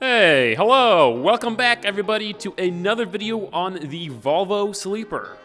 Hey, hello! Welcome back everybody to another video on the Volvo Sleeper.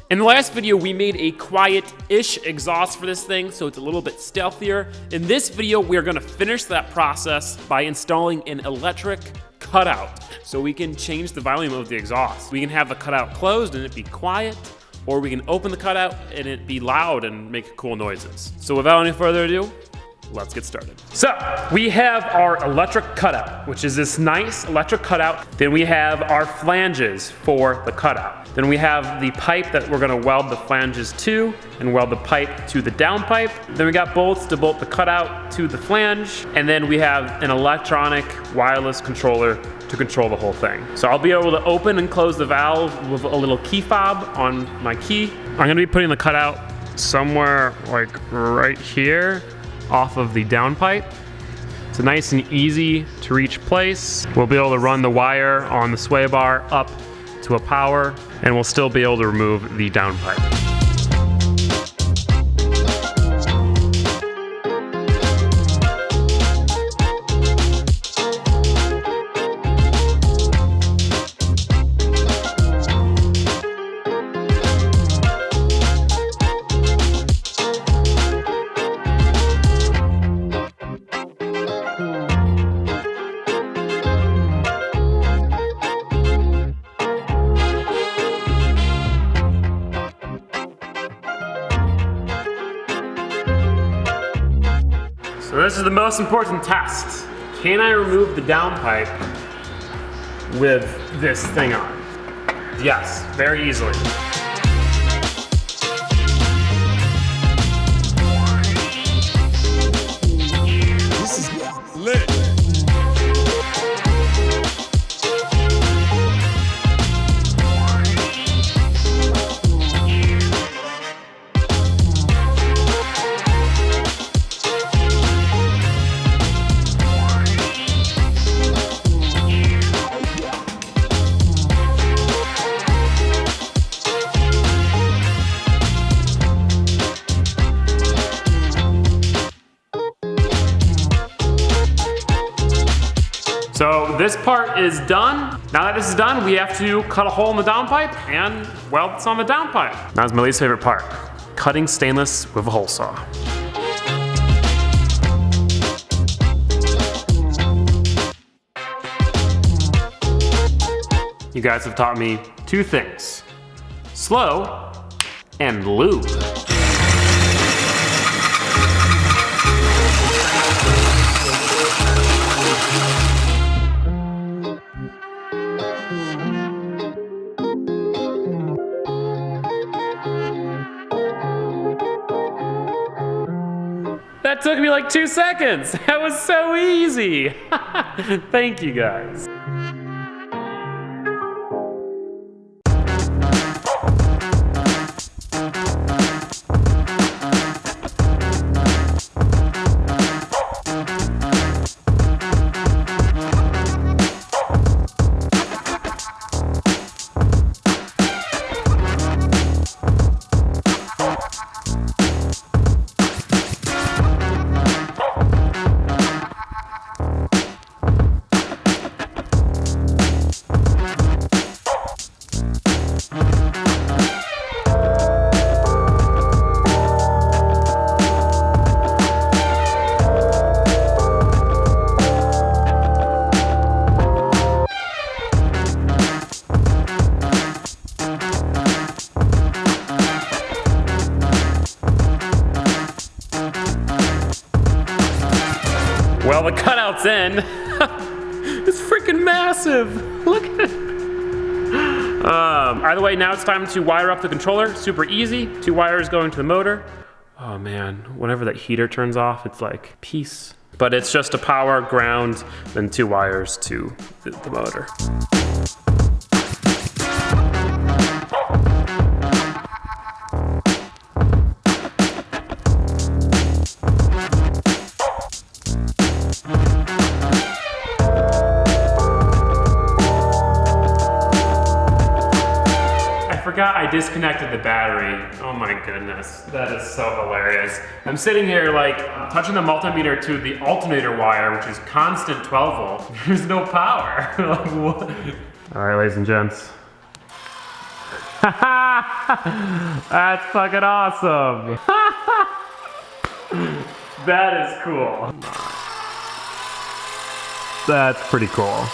In the last video, we made a quiet-ish exhaust for this thing, so it's a little bit stealthier. In this video, we're gonna finish that process by installing an electric cutout, so we can change the volume of the exhaust. We can have the cutout closed and it be quiet, or we can open the cutout and it be loud and make cool noises. So without any further ado, let's get started. So we have our electric cutout, which is this nice electric cutout. Then we have our flanges for the cutout. Then we have the pipe that we're gonna weld the flanges to and weld the pipe to the downpipe. Then we got bolts to bolt the cutout to the flange. And then we have an electronic wireless controller to control the whole thing. So I'll be able to open and close the valve with a little key fob on my key. I'm gonna be putting the cutout somewhere like right here, off of the downpipe. It's a nice and easy to reach place. We'll be able to run the wire on the sway bar up to a power, and we'll still be able to remove the downpipe. So this is the most important test. Can I remove the downpipe with this thing on? Yes, very easily. This is lit. So this part is done. Now that this is done, we have to cut a hole in the downpipe and weld this on the downpipe. That's my least favorite part, cutting stainless with a hole saw. You guys have taught me two things, slow and lube. That took me like 2 seconds. That was so easy. Thank you guys. Well, the cutout's in. It's freaking massive. Look at it. Either way, now it's time to wire up the controller. Super easy. 2 wires going to the motor. Oh man, whenever that heater turns off, it's like peace. But it's just a power, ground, then 2 wires to the motor. forgot I disconnected the battery. Oh my goodness, that is so hilarious. I'm sitting here like touching the multimeter to the alternator wire, which is constant 12 volt. There's no power. Like what? All right, ladies and gents. That's fucking awesome. That is cool. That's pretty cool.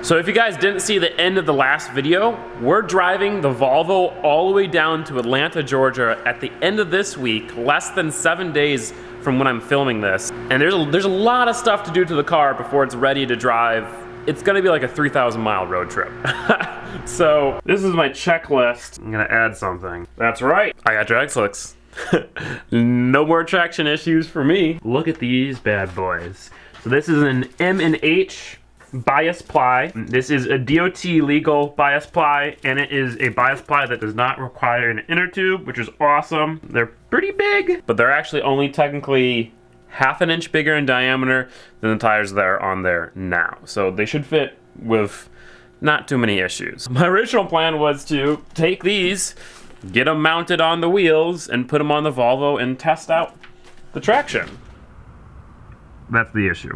So if you guys didn't see the end of the last video, we're driving the Volvo all the way down to Atlanta, Georgia at the end of this week, less than 7 days from when I'm filming this. And there's a lot of stuff to do to the car before it's ready to drive. It's gonna be like a 3,000 mile road trip. So this is my checklist. I'm gonna add something. That's right, I got drag slicks. No more traction issues for me. Look at these bad boys. So this is an M&H bias ply. This is a DOT legal bias ply, and it is a bias ply that does not require an inner tube, which is awesome. They're pretty big, but they're actually only technically ½ an inch bigger in diameter than the tires that are on there now. So they should fit with not too many issues. My original plan was to take these, get them mounted on the wheels, and put them on the Volvo and test out the traction. That's the issue.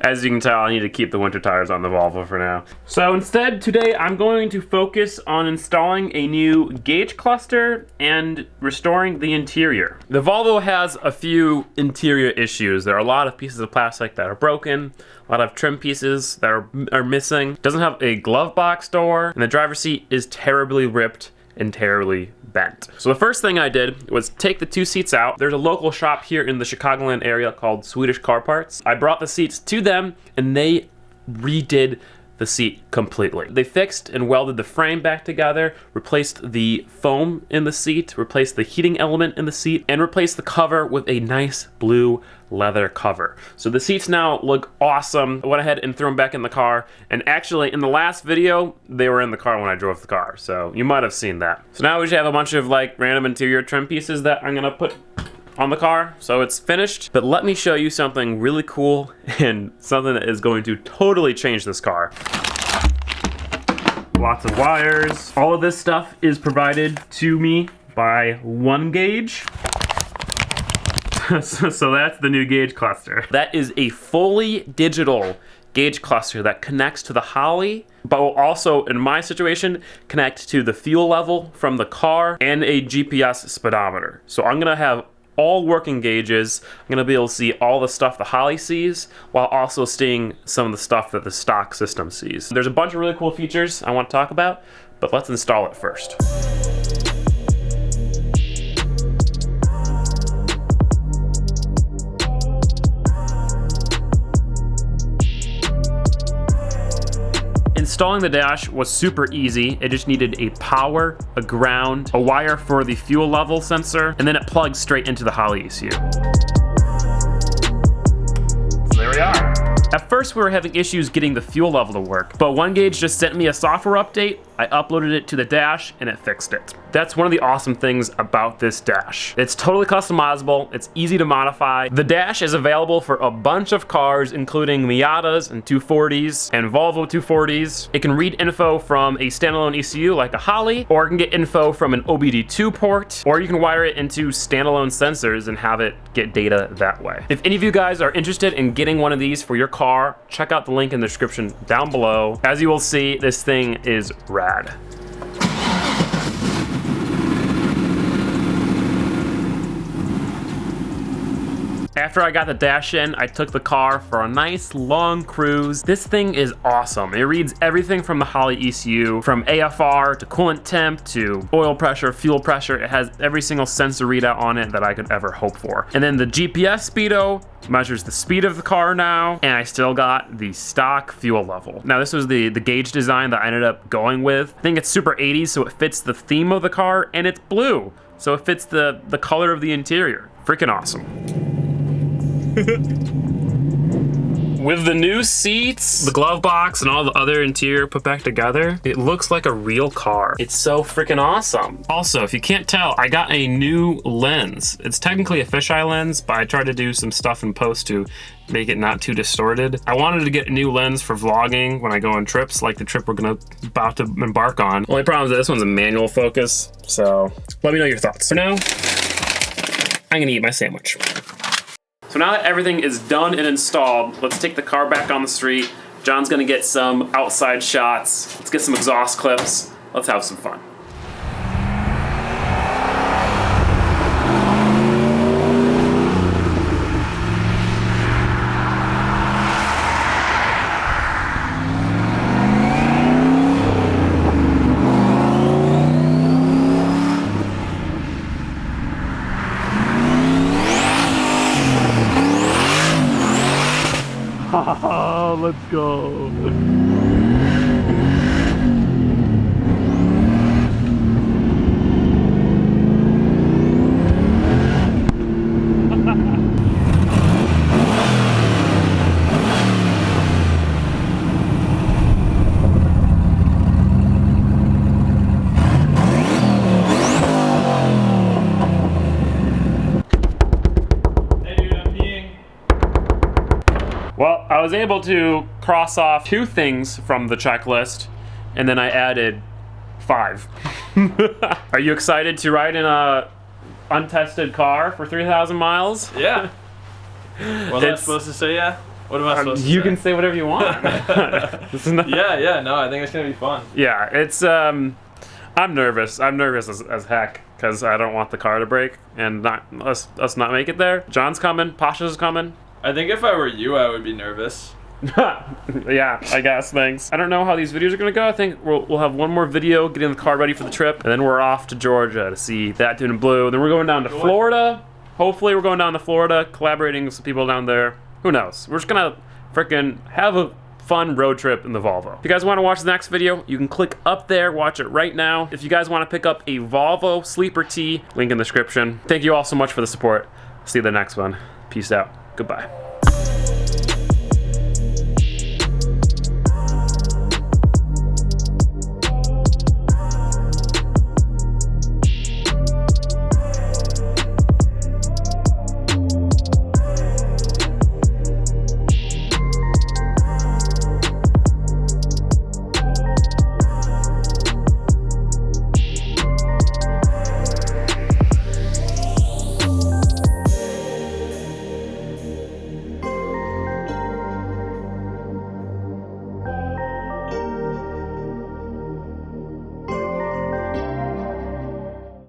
As you can tell, I need to keep the winter tires on the Volvo for now. So instead, today I'm going to focus on installing a new gauge cluster and restoring the interior. The Volvo has a few interior issues. There are a lot of pieces of plastic that are broken, a lot of trim pieces that are missing. It doesn't have a glove box door, and the driver's seat is terribly ripped and terribly bent. So the first thing I did was take the two seats out. There's a local shop here in the Chicagoland area called Swedish Car Parts. I brought the seats to them and they redid the seat completely. They fixed and welded the frame back together, replaced the foam in the seat, replaced the heating element in the seat, and replaced the cover with a nice blue leather cover. So the seats now look awesome. I went ahead and threw them back in the car, and actually in the last video, they were in the car when I drove the car, so you might have seen that. So now we just have a bunch of like random interior trim pieces that I'm gonna put on the car, so it's finished. But let me show you something really cool and something that is going to totally change this car. Lots of wires. All of this stuff is provided to me by One Gauge. So that's the new gauge cluster. That is a fully digital gauge cluster that connects to the Holley, but will also, in my situation, connect to the fuel level from the car and a GPS speedometer. So I'm gonna have all working gauges. I'm gonna be able to see all the stuff the Holley sees while also seeing some of the stuff that the stock system sees. There's a bunch of really cool features I want to talk about, but let's install it first. Installing the dash was super easy. It just needed a power, a ground, a wire for the fuel level sensor, and then it plugs straight into the Holley ECU. So there we are. At first we were having issues getting the fuel level to work, but One Gauge just sent me a software update. I uploaded it to the dash and it fixed it. That's one of the awesome things about this dash. It's totally customizable, it's easy to modify. The dash is available for a bunch of cars, including Miatas and 240s and Volvo 240s. It can read info from a standalone ECU like a Holley, or it can get info from an OBD2 port, or you can wire it into standalone sensors and have it get data that way. If any of you guys are interested in getting one of these for your car, check out the link in the description down below. As you will see, this thing is rad. After I got the dash in, I took the car for a nice long cruise. This thing is awesome. It reads everything from the Holley ECU, from AFR to coolant temp to oil pressure, fuel pressure. It has every single sensor readout on it that I could ever hope for. And then the GPS speedo measures the speed of the car now, and I still got the stock fuel level. Now this was the gauge design that I ended up going with. I think it's super 80s, so it fits the theme of the car, and it's blue, so it fits the color of the interior. Freaking awesome. With the new seats, the glove box, and all the other interior put back together, it looks like a real car. It's so freaking awesome. Also, if you can't tell, I got a new lens. It's technically a fisheye lens, but I tried to do some stuff in post to make it not too distorted. I wanted to get a new lens for vlogging when I go on trips, like the trip we're about to embark on. Only problem is that this one's a manual focus, so let me know your thoughts. For now, I'm gonna eat my sandwich. So now that everything is done and installed, let's take the car back on the street. John's gonna get some outside shots. Let's get some exhaust clips. Let's have some fun. Let's go. Well, I was able to cross off 2 things from the checklist, and then I added 5. Are you excited to ride in a untested car for 3,000 miles? Yeah. What am I supposed to say? Yeah. What am I supposed to say? You can say whatever you want. This is not... Yeah. No, I think it's gonna be fun. Yeah, it's I'm nervous. I'm nervous as heck because I don't want the car to break and not us not make it there. John's coming. Pasha's coming. I think if I were you, I would be nervous. Yeah, I guess, thanks. I don't know how these videos are gonna go. I think we'll have one more video getting the car ready for the trip, and then we're off to Georgia to see That Dude in Blue. Then we're going down to Florida. Hopefully we're going down to Florida, collaborating with some people down there. Who knows? We're just gonna frickin' have a fun road trip in the Volvo. If you guys wanna watch the next video, you can click up there, watch it right now. If you guys wanna pick up a Volvo Sleeper tee, link in the description. Thank you all so much for the support. See you in the next one. Peace out. Goodbye.